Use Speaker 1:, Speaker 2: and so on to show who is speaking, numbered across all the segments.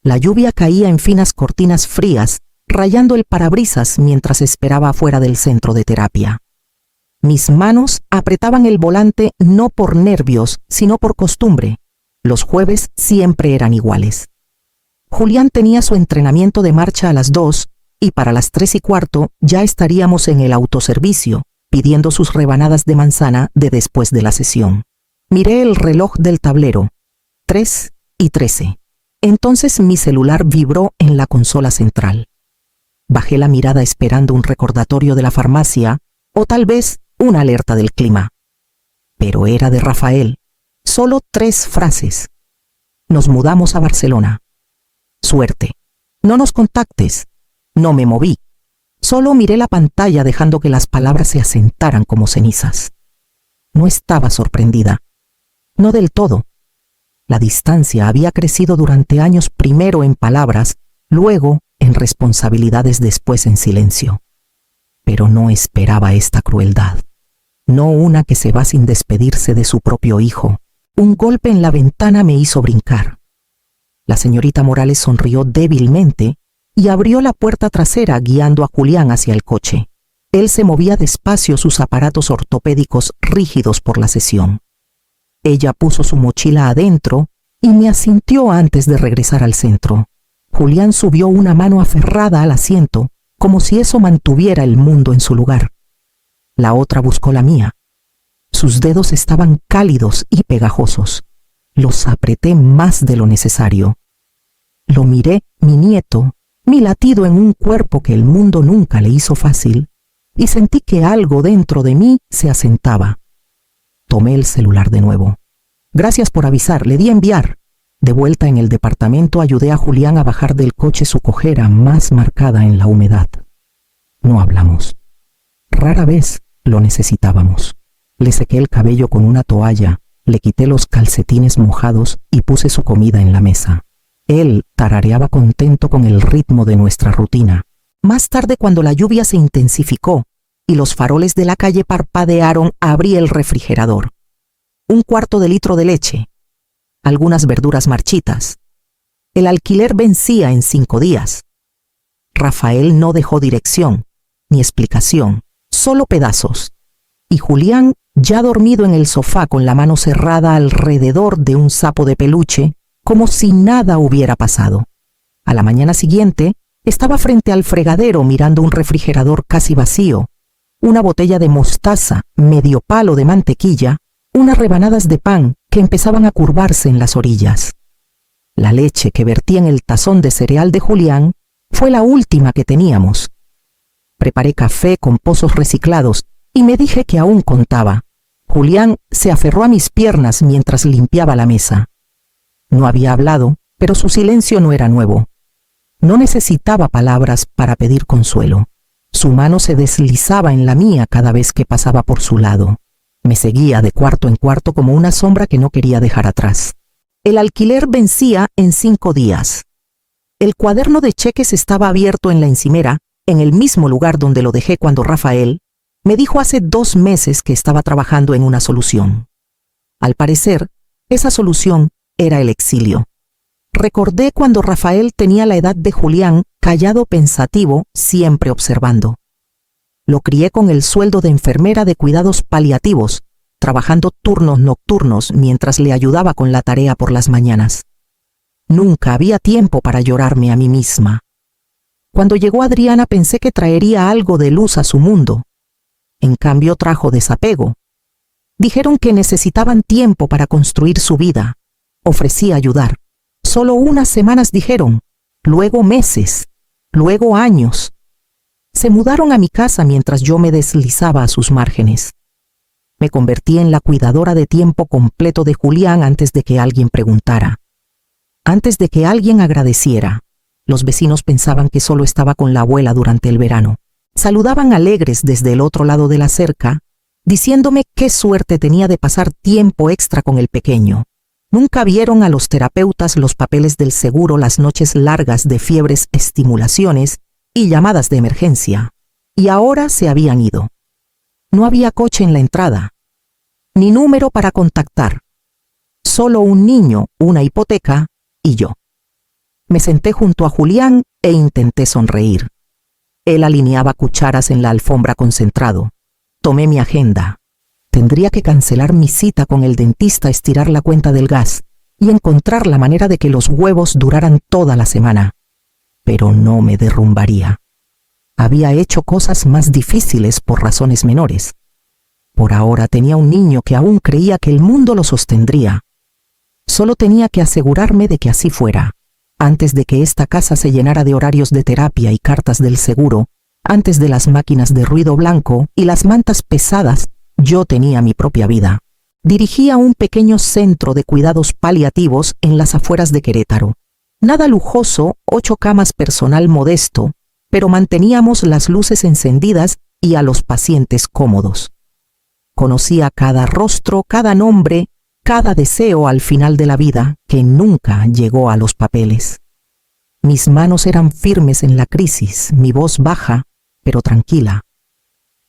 Speaker 1: La lluvia caía en finas cortinas frías, rayando el parabrisas mientras esperaba afuera del centro de terapia. Mis manos apretaban el volante no por nervios, sino por costumbre. Los jueves siempre eran iguales. Julián tenía su entrenamiento de marcha a las 2 y para las 3:15 ya estaríamos en el autoservicio, pidiendo sus rebanadas de manzana de después de la sesión. Miré el reloj del tablero, 3:13. Entonces mi celular vibró en la consola central. Bajé la mirada esperando un recordatorio de la farmacia o tal vez una alerta del clima. Pero era de Rafael. Solo 3 frases. Nos mudamos a Barcelona. Suerte. No nos contactes. No me moví. Solo miré la pantalla dejando que las palabras se asentaran como cenizas. No estaba sorprendida. No del todo. La distancia había crecido durante años, primero en palabras, luego en responsabilidades, después en silencio. Pero no esperaba esta crueldad. No una que se va sin despedirse de su propio hijo. Un golpe en la ventana me hizo brincar. La señorita Morales sonrió débilmente y abrió la puerta trasera guiando a Julián hacia el coche. Él se movía despacio, sus aparatos ortopédicos rígidos por la sesión. Ella puso su mochila adentro y me asintió antes de regresar al centro. Julián subió una mano aferrada al asiento, como si eso mantuviera el mundo en su lugar. La otra buscó la mía. Sus dedos estaban cálidos y pegajosos. Los apreté más de lo necesario. Lo miré, mi nieto, mi latido en un cuerpo que el mundo nunca le hizo fácil, y sentí que algo dentro de mí se asentaba. Tomé el celular de nuevo. Gracias por avisar, le di a enviar. De vuelta en el departamento ayudé a Julián a bajar del coche, su cojera más marcada en la humedad. No hablamos. Rara vez lo necesitábamos. Le sequé el cabello con una toalla, le quité los calcetines mojados y puse su comida en la mesa. Él tarareaba contento con el ritmo de nuestra rutina. Más tarde, cuando la lluvia se intensificó y los faroles de la calle parpadearon, abrí el refrigerador. 1/4 de litro de leche, algunas verduras marchitas. El alquiler vencía en 5 días. Rafael no dejó dirección, ni explicación, solo pedazos. Y Julián, ya dormido en el sofá con la mano cerrada alrededor de un sapo de peluche, como si nada hubiera pasado. A la mañana siguiente, estaba frente al fregadero mirando un refrigerador casi vacío, una botella de mostaza, medio palo de mantequilla, unas rebanadas de pan que empezaban a curvarse en las orillas. La leche que vertí en el tazón de cereal de Julián fue la última que teníamos. Preparé café con pozos reciclados y me dije que aún contaba. Julián se aferró a mis piernas mientras limpiaba la mesa. No había hablado, pero su silencio no era nuevo. No necesitaba palabras para pedir consuelo. Su mano se deslizaba en la mía cada vez que pasaba por su lado. Me seguía de cuarto en cuarto como una sombra que no quería dejar atrás. El alquiler vencía en 5 días. El cuaderno de cheques estaba abierto en la encimera, en el mismo lugar donde lo dejé cuando Rafael me dijo hace 2 meses que estaba trabajando en una solución. Al parecer, esa solución era el exilio. Recordé cuando Rafael tenía la edad de Julián, callado, pensativo, siempre observando. Lo crié con el sueldo de enfermera de cuidados paliativos, trabajando turnos nocturnos mientras le ayudaba con la tarea por las mañanas. Nunca había tiempo para llorarme a mí misma. Cuando llegó Adriana pensé que traería algo de luz a su mundo. En cambio trajo desapego. Dijeron que necesitaban tiempo para construir su vida. Ofrecí ayudar. Solo unas semanas dijeron, luego meses, luego años. Se mudaron a mi casa mientras yo me deslizaba a sus márgenes. Me convertí en la cuidadora de tiempo completo de Julián antes de que alguien preguntara. Antes de que alguien agradeciera. Los vecinos pensaban que solo estaba con la abuela durante el verano. Saludaban alegres desde el otro lado de la cerca, diciéndome qué suerte tenía de pasar tiempo extra con el pequeño. Nunca vieron a los terapeutas, los papeles del seguro, las noches largas de fiebres, estimulaciones y llamadas de emergencia. Y ahora se habían ido. No había coche en la entrada, ni número para contactar. Solo un niño, una hipoteca y yo. Me senté junto a Julián e intenté sonreír. Él alineaba cucharas en la alfombra concentrado. Tomé mi agenda. Tendría que cancelar mi cita con el dentista, estirar la cuenta del gas y encontrar la manera de que los huevos duraran toda la semana. Pero no me derrumbaría. Había hecho cosas más difíciles por razones menores. Por ahora tenía un niño que aún creía que el mundo lo sostendría. Solo tenía que asegurarme de que así fuera. Antes de que esta casa se llenara de horarios de terapia y cartas del seguro, antes de las máquinas de ruido blanco y las mantas pesadas, yo tenía mi propia vida. Dirigía un pequeño centro de cuidados paliativos en las afueras de Querétaro. Nada lujoso, 8 camas, personal modesto, pero manteníamos las luces encendidas y a los pacientes cómodos. Conocía cada rostro, cada nombre, cada deseo al final de la vida que nunca llegó a los papeles. Mis manos eran firmes en la crisis, mi voz baja, pero tranquila.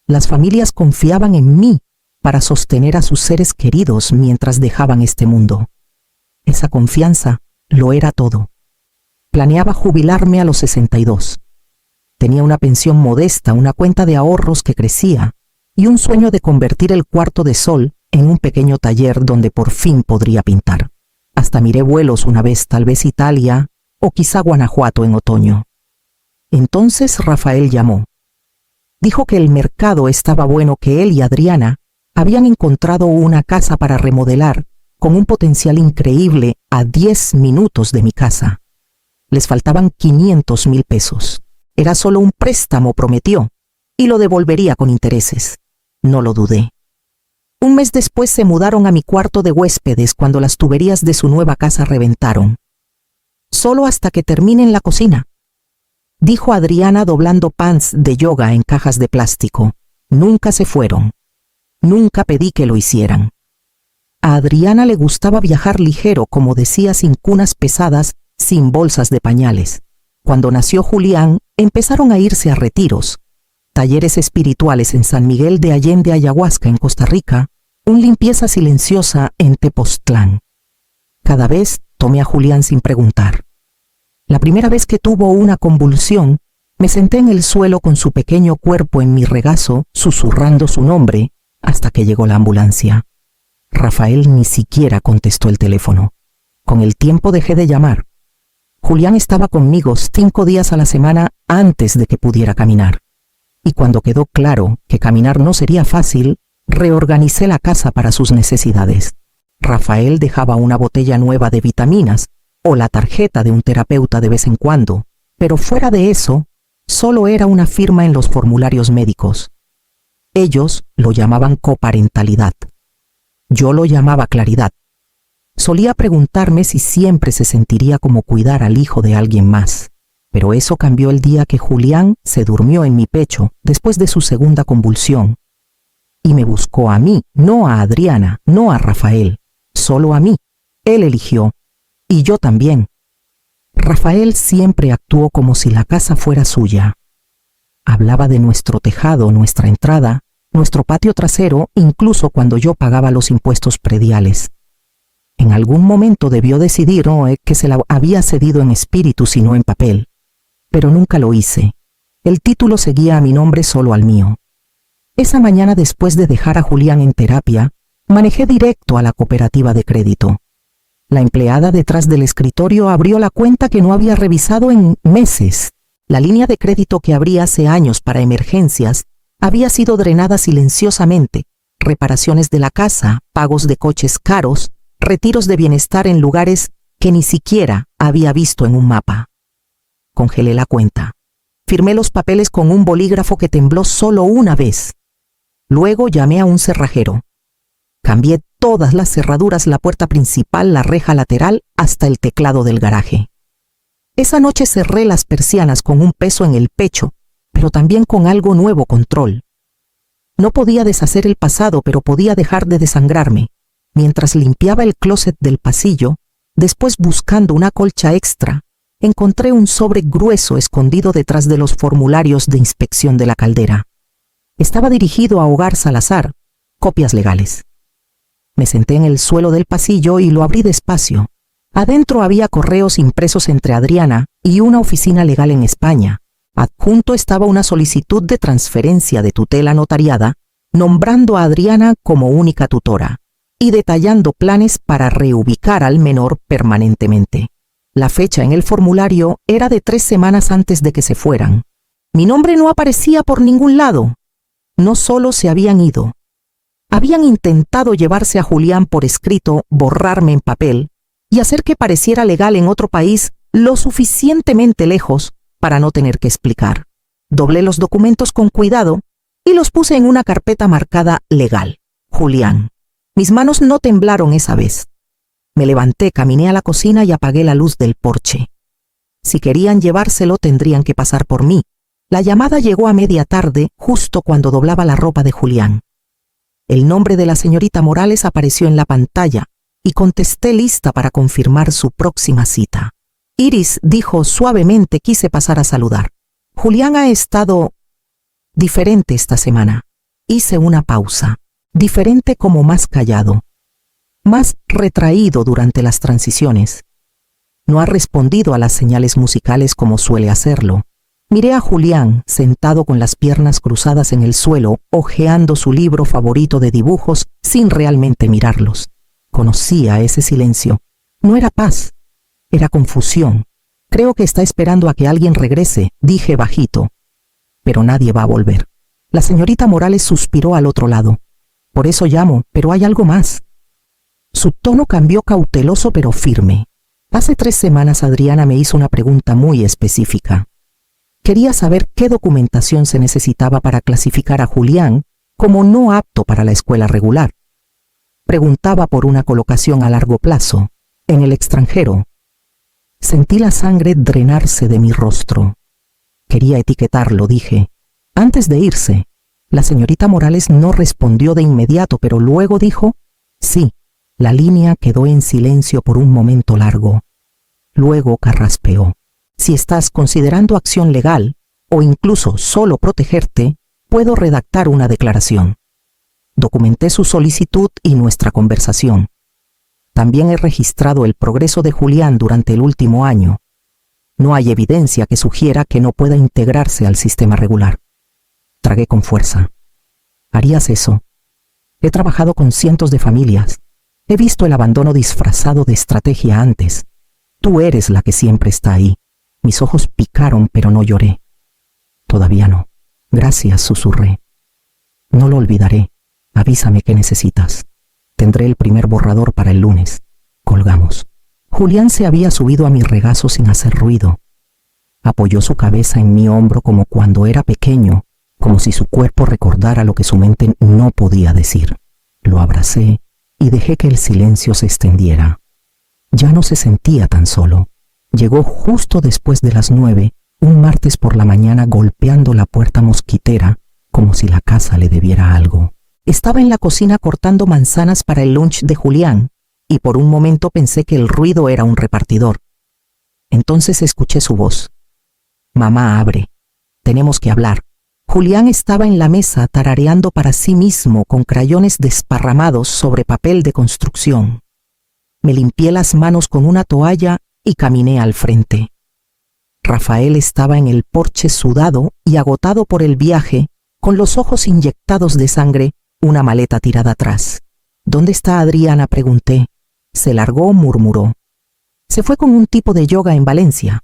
Speaker 1: Las familias confiaban en mí para sostener a sus seres queridos mientras dejaban este mundo. Esa confianza lo era todo. Planeaba jubilarme a los 62. Tenía una pensión modesta, una cuenta de ahorros que crecía y un sueño de convertir el cuarto de sol en un pequeño taller donde por fin podría pintar. Hasta miré vuelos una vez, tal vez Italia o quizá Guanajuato en otoño. Entonces Rafael llamó. Dijo que el mercado estaba bueno, que él y Adriana habían encontrado una casa para remodelar con un potencial increíble a 10 minutos de mi casa. Les faltaban 500,000 pesos. Era solo un préstamo, prometió, y lo devolvería con intereses. No lo dudé. Un mes después se mudaron a mi cuarto de huéspedes cuando las tuberías de su nueva casa reventaron. Solo hasta que terminen la cocina, dijo Adriana doblando pants de yoga en cajas de plástico. Nunca se fueron. Nunca pedí que lo hicieran. A Adriana le gustaba viajar ligero, como decía, sin cunas pesadas, sin bolsas de pañales. Cuando nació Julián, empezaron a irse a retiros, talleres espirituales en San Miguel de Allende, Ayahuasca en Costa Rica, un limpieza silenciosa en Tepoztlán. Cada vez tomé a Julián sin preguntar. La primera vez que tuvo una convulsión, me senté en el suelo con su pequeño cuerpo en mi regazo, susurrando su nombre, hasta que llegó la ambulancia. Rafael ni siquiera contestó el teléfono. Con el tiempo dejé de llamar. Julián estaba conmigo 5 días a la semana antes de que pudiera caminar. Y cuando quedó claro que caminar no sería fácil, reorganicé la casa para sus necesidades. Rafael dejaba una botella nueva de vitaminas o la tarjeta de un terapeuta de vez en cuando, pero fuera de eso, solo era una firma en los formularios médicos. Ellos lo llamaban coparentalidad. Yo lo llamaba claridad. Solía preguntarme si siempre se sentiría como cuidar al hijo de alguien más, pero eso cambió el día que Julián se durmió en mi pecho después de su segunda convulsión. Y me buscó a mí, no a Adriana, no a Rafael, solo a mí. Él eligió, y yo también. Rafael siempre actuó como si la casa fuera suya. Hablaba de nuestro tejado, nuestra entrada, nuestro patio trasero, incluso cuando yo pagaba los impuestos prediales. En algún momento debió decidir que se la había cedido en espíritu, si no en papel. Pero nunca lo hice. El título seguía a mi nombre, solo al mío. Esa mañana, después de dejar a Julián en terapia, manejé directo a la cooperativa de crédito. La empleada detrás del escritorio abrió la cuenta que no había revisado en meses. La línea de crédito que abrí hace años para emergencias había sido drenada silenciosamente. Reparaciones de la casa, pagos de coches caros, retiros de bienestar en lugares que ni siquiera había visto en un mapa. Congelé la cuenta. Firmé los papeles con un bolígrafo que tembló solo una vez. Luego llamé a un cerrajero. Cambié todas las cerraduras, la puerta principal, la reja lateral, hasta el teclado del garaje. Esa noche cerré las persianas con un peso en el pecho, pero también con algo nuevo: control. No podía deshacer el pasado, pero podía dejar de desangrarme. Mientras limpiaba el closet del pasillo, después buscando una colcha extra, encontré un sobre grueso escondido detrás de los formularios de inspección de la caldera. Estaba dirigido a Hogar Salazar, copias legales. Me senté en el suelo del pasillo y lo abrí despacio. Adentro había correos impresos entre Adriana y una oficina legal en España. Adjunto estaba una solicitud de transferencia de tutela notariada, nombrando a Adriana como única tutora y detallando planes para reubicar al menor permanentemente. La fecha en el formulario era de 3 semanas antes de que se fueran. Mi nombre no aparecía por ningún lado. No solo se habían ido. Habían intentado llevarse a Julián por escrito, borrarme en papel y hacer que pareciera legal en otro país lo suficientemente lejos para no tener que explicar. Doblé los documentos con cuidado y los puse en una carpeta marcada legal. Julián. Mis manos no temblaron esa vez. Me levanté, caminé a la cocina y apagué la luz del porche. Si querían llevárselo, tendrían que pasar por mí. La llamada llegó a media tarde, justo cuando doblaba la ropa de Julián. El nombre de la señorita Morales apareció en la pantalla y contesté lista para confirmar su próxima cita. Iris, dijo suavemente, quise pasar a saludar. Julián ha estado diferente esta semana. Hice una pausa. Diferente como más callado. Más retraído durante las transiciones. No ha respondido a las señales musicales como suele hacerlo. Miré a Julián, sentado con las piernas cruzadas en el suelo, hojeando su libro favorito de dibujos sin realmente mirarlos. Conocía ese silencio. No era paz, era confusión. Creo que está esperando a que alguien regrese, dije bajito. Pero nadie va a volver. La señorita Morales suspiró al otro lado. Por eso llamo, pero hay algo más. Su tono cambió cauteloso pero firme. Hace 3 semanas Adriana me hizo una pregunta muy específica. Quería saber qué documentación se necesitaba para clasificar a Julián como no apto para la escuela regular. Preguntaba por una colocación a largo plazo, en el extranjero. Sentí la sangre drenarse de mi rostro. Quería etiquetarlo, dije. Antes de irse, la señorita Morales no respondió de inmediato, pero luego dijo, sí. La línea quedó en silencio por un momento largo. Luego carraspeó. Si estás considerando acción legal, o incluso solo protegerte, puedo redactar una declaración. Documenté su solicitud y nuestra conversación. También he registrado el progreso de Julián durante el último año. No hay evidencia que sugiera que no pueda integrarse al sistema regular. Tragué con fuerza. ¿Harías eso? He trabajado con cientos de familias. He visto el abandono disfrazado de estrategia antes. Tú eres la que siempre está ahí. Mis ojos picaron, pero no lloré. Todavía no. Gracias, susurré. No lo olvidaré. Avísame qué necesitas. Tendré el primer borrador para el lunes. Colgamos. Julián se había subido a mi regazo sin hacer ruido. Apoyó su cabeza en mi hombro como cuando era pequeño, como si su cuerpo recordara lo que su mente no podía decir. Lo abracé y dejé que el silencio se extendiera. Ya no se sentía tan solo. Llegó justo después de las 9, un martes por la mañana, golpeando la puerta mosquitera, como si la casa le debiera algo. Estaba en la cocina cortando manzanas para el lunch de Julián, y por un momento pensé que el ruido era un repartidor. Entonces escuché su voz. Mamá, abre. Tenemos que hablar. Julián estaba en la mesa tarareando para sí mismo con crayones desparramados sobre papel de construcción. Me limpié las manos con una toalla y caminé al frente. Rafael estaba en el porche sudado y agotado por el viaje, con los ojos inyectados de sangre, una maleta tirada atrás. ¿Dónde está Adriana?, pregunté. Se largó, murmuró. Se fue con un tipo de yoga en Valencia.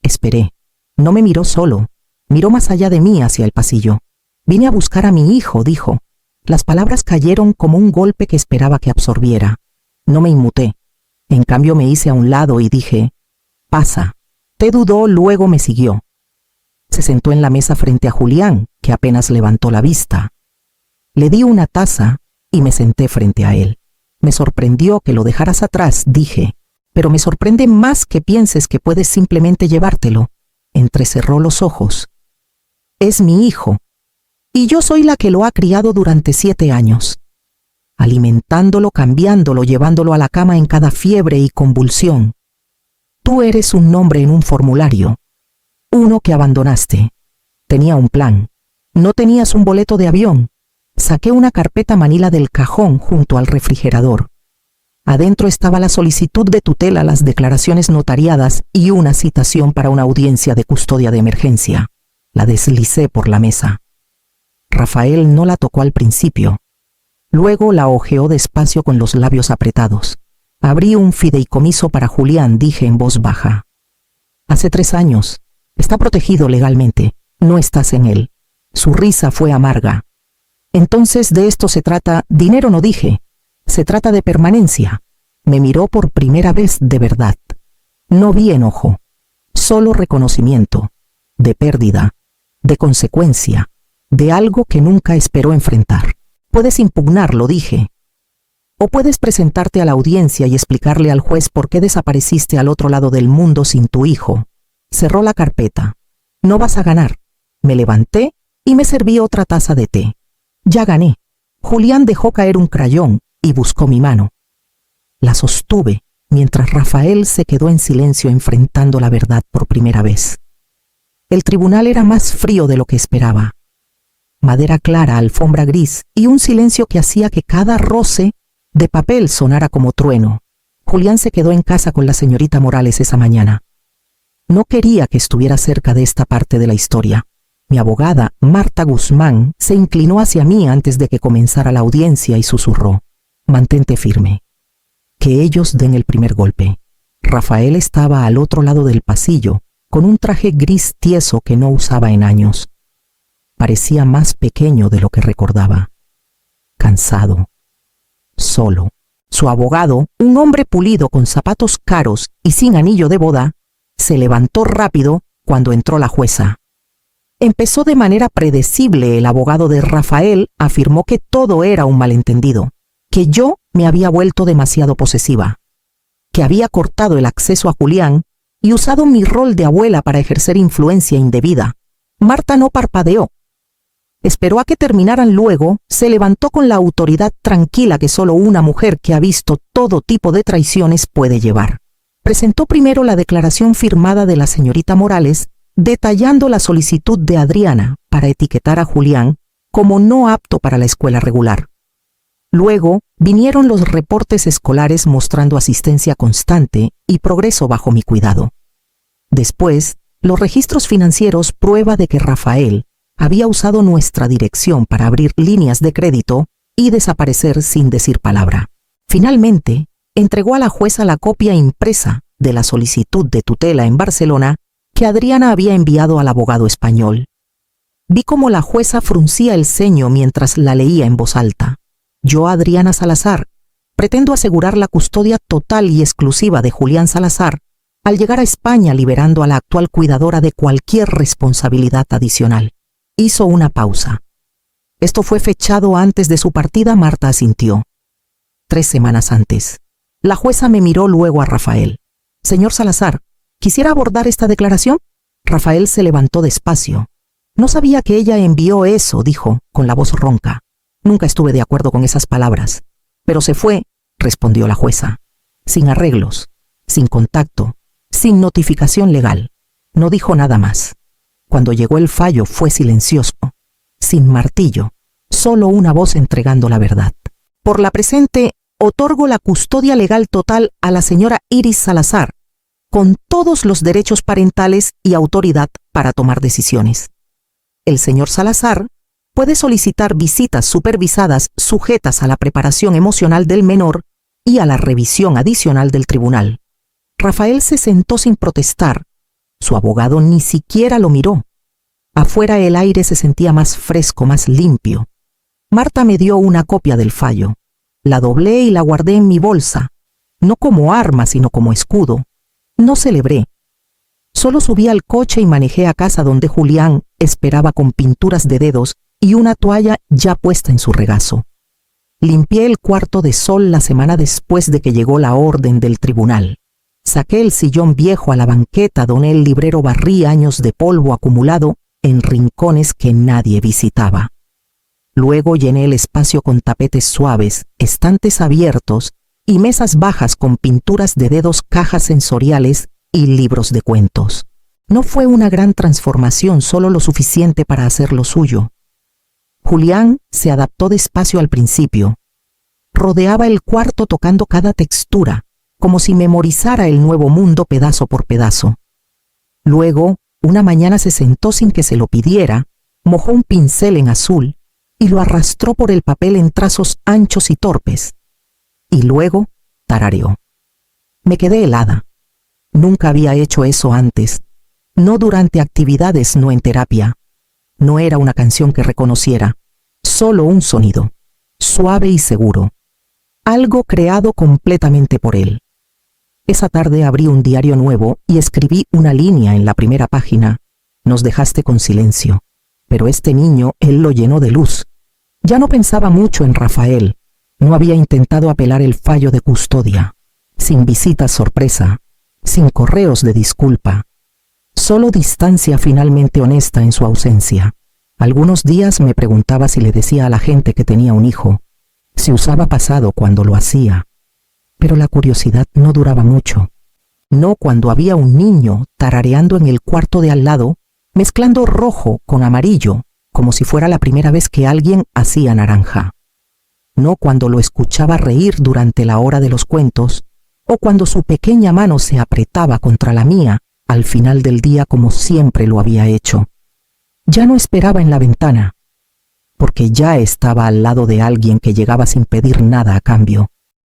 Speaker 1: Esperé. No me miró solo. Miró más allá de mí hacia el pasillo. Vine a buscar a mi hijo, dijo. Las palabras cayeron como un golpe que esperaba que absorbiera. No me inmuté. En cambio me hice a un lado y dije, pasa. Te dudó, luego me siguió. Se sentó en la mesa frente a Julián, que apenas levantó la vista. Le di una taza y me senté frente a él. Me sorprendió que lo dejaras atrás, dije, pero me sorprende más que pienses que puedes simplemente llevártelo. Entrecerró los ojos. Es mi hijo, y yo soy la que lo ha criado durante 7 años. Alimentándolo, cambiándolo, llevándolo a la cama en cada fiebre y convulsión. Tú eres un nombre en un formulario, uno que abandonaste. Tenía un plan. No tenías un boleto de avión. Saqué una carpeta manila del cajón junto al refrigerador. Adentro estaba la solicitud de tutela, las declaraciones notariadas y una citación para una audiencia de custodia de emergencia. La deslicé por la mesa. Rafael no la tocó al principio. Luego la hojeó despacio con los labios apretados. Abrí un fideicomiso para Julián, dije en voz baja. Hace 3 años. Está protegido legalmente. No estás en él. Su risa fue amarga. Entonces de esto se trata. Dinero no dije. Se trata de permanencia. Me miró por primera vez de verdad. No vi enojo. Solo reconocimiento. De pérdida. De consecuencia. De algo que nunca esperó enfrentar. Puedes impugnarlo, dije. O puedes presentarte a la audiencia y explicarle al juez por qué desapareciste al otro lado del mundo sin tu hijo. Cerró la carpeta. No vas a ganar. Me levanté y me serví otra taza de té. Ya gané. Julián dejó caer un crayón y buscó mi mano. La sostuve mientras Rafael se quedó en silencio enfrentando la verdad por primera vez. El tribunal era más frío de lo que esperaba. Madera clara, alfombra gris y un silencio que hacía que cada roce de papel sonara como trueno. Julián se quedó en casa con la señorita Morales esa mañana. No quería que estuviera cerca de esta parte de la historia. Mi abogada, Marta Guzmán, se inclinó hacia mí antes de que comenzara la audiencia y susurró: «Mantente firme. Que ellos den el primer golpe». Rafael estaba al otro lado del pasillo, con un traje gris tieso que no usaba en años. Parecía más pequeño de lo que recordaba. Cansado. Solo. Su abogado, un hombre pulido con zapatos caros y sin anillo de boda, se levantó rápido cuando entró la jueza. Empezó de manera predecible. El abogado de Rafael afirmó que todo era un malentendido, que yo me había vuelto demasiado posesiva, que había cortado el acceso a Julián y usado mi rol de abuela para ejercer influencia indebida. Marta no parpadeó. Esperó a que terminaran, luego se levantó con la autoridad tranquila que solo una mujer que ha visto todo tipo de traiciones puede llevar. Presentó primero la declaración firmada de la señorita Morales, detallando la solicitud de Adriana para etiquetar a Julián como no apto para la escuela regular. Luego vinieron los reportes escolares mostrando asistencia constante y progreso bajo mi cuidado. Después, los registros financieros, prueba de que Rafael había usado nuestra dirección para abrir líneas de crédito y desaparecer sin decir palabra. Finalmente, entregó a la jueza la copia impresa de la solicitud de tutela en Barcelona que Adriana había enviado al abogado español. Vi cómo la jueza fruncía el ceño mientras la leía en voz alta. Yo, Adriana Salazar, pretendo asegurar la custodia total y exclusiva de Julián Salazar al llegar a España, liberando a la actual cuidadora de cualquier responsabilidad adicional. Hizo una pausa. Esto fue fechado antes de su partida. Marta asintió. 3 semanas antes. La jueza me miró luego a Rafael. Señor Salazar, ¿quisiera abordar esta declaración? Rafael se levantó despacio. No sabía que ella envió eso, dijo, con la voz ronca. Nunca estuve de acuerdo con esas palabras. Pero se fue, respondió la jueza. Sin arreglos, sin contacto, sin notificación legal. No dijo nada más. Cuando llegó el fallo fue silencioso, sin martillo, solo una voz entregando la verdad. Por la presente, otorgo la custodia legal total a la señora Iris Salazar, con todos los derechos parentales y autoridad para tomar decisiones. El señor Salazar puede solicitar visitas supervisadas sujetas a la preparación emocional del menor y a la revisión adicional del tribunal. Rafael se sentó sin protestar. Su abogado ni siquiera lo miró. Afuera el aire se sentía más fresco, más limpio. Marta me dio una copia del fallo. La doblé y la guardé en mi bolsa, no como arma, sino como escudo. No celebré. Solo subí al coche y manejé a casa, donde Julián esperaba con pinturas de dedos y una toalla ya puesta en su regazo. Limpié el cuarto de Sol la semana después de que llegó la orden del tribunal. Saqué el sillón viejo a la banqueta donde el librero barría años de polvo acumulado en rincones que nadie visitaba. Luego llené el espacio con tapetes suaves, estantes abiertos y mesas bajas con pinturas de dedos, cajas sensoriales y libros de cuentos. No fue una gran transformación, solo lo suficiente para hacer lo suyo. Julián se adaptó despacio al principio. rodeaba el cuarto tocando cada textura, como si memorizara el nuevo mundo pedazo por pedazo. Luego, una mañana se sentó sin que se lo pidiera, mojó un pincel en azul y lo arrastró por el papel en trazos anchos y torpes. Y luego tarareó. Me quedé helada. Nunca había hecho eso antes, no durante actividades, no en terapia. No era una canción que reconociera, solo un sonido, suave y seguro, algo creado completamente por él. Esa tarde abrí un diario nuevo y escribí una línea en la primera página. Nos dejaste con silencio, pero este niño él lo llenó de luz. Ya no pensaba mucho en Rafael, no había intentado apelar el fallo de custodia, sin visitas sorpresa, sin correos de disculpa, solo distancia finalmente honesta en su ausencia. Algunos días me preguntaba si le decía a la gente que tenía un hijo, si usaba pasado cuando lo hacía. Pero la curiosidad no duraba mucho. No cuando había un niño tarareando en el cuarto de al lado, mezclando rojo con amarillo, como si fuera la primera vez que alguien hacía naranja. No cuando lo escuchaba reír durante la hora de los cuentos, o cuando su pequeña mano se apretaba contra la mía al final del día como siempre lo había hecho. Ya no esperaba en la ventana, porque ya estaba al lado de alguien que llegaba sin pedir nada a cambio.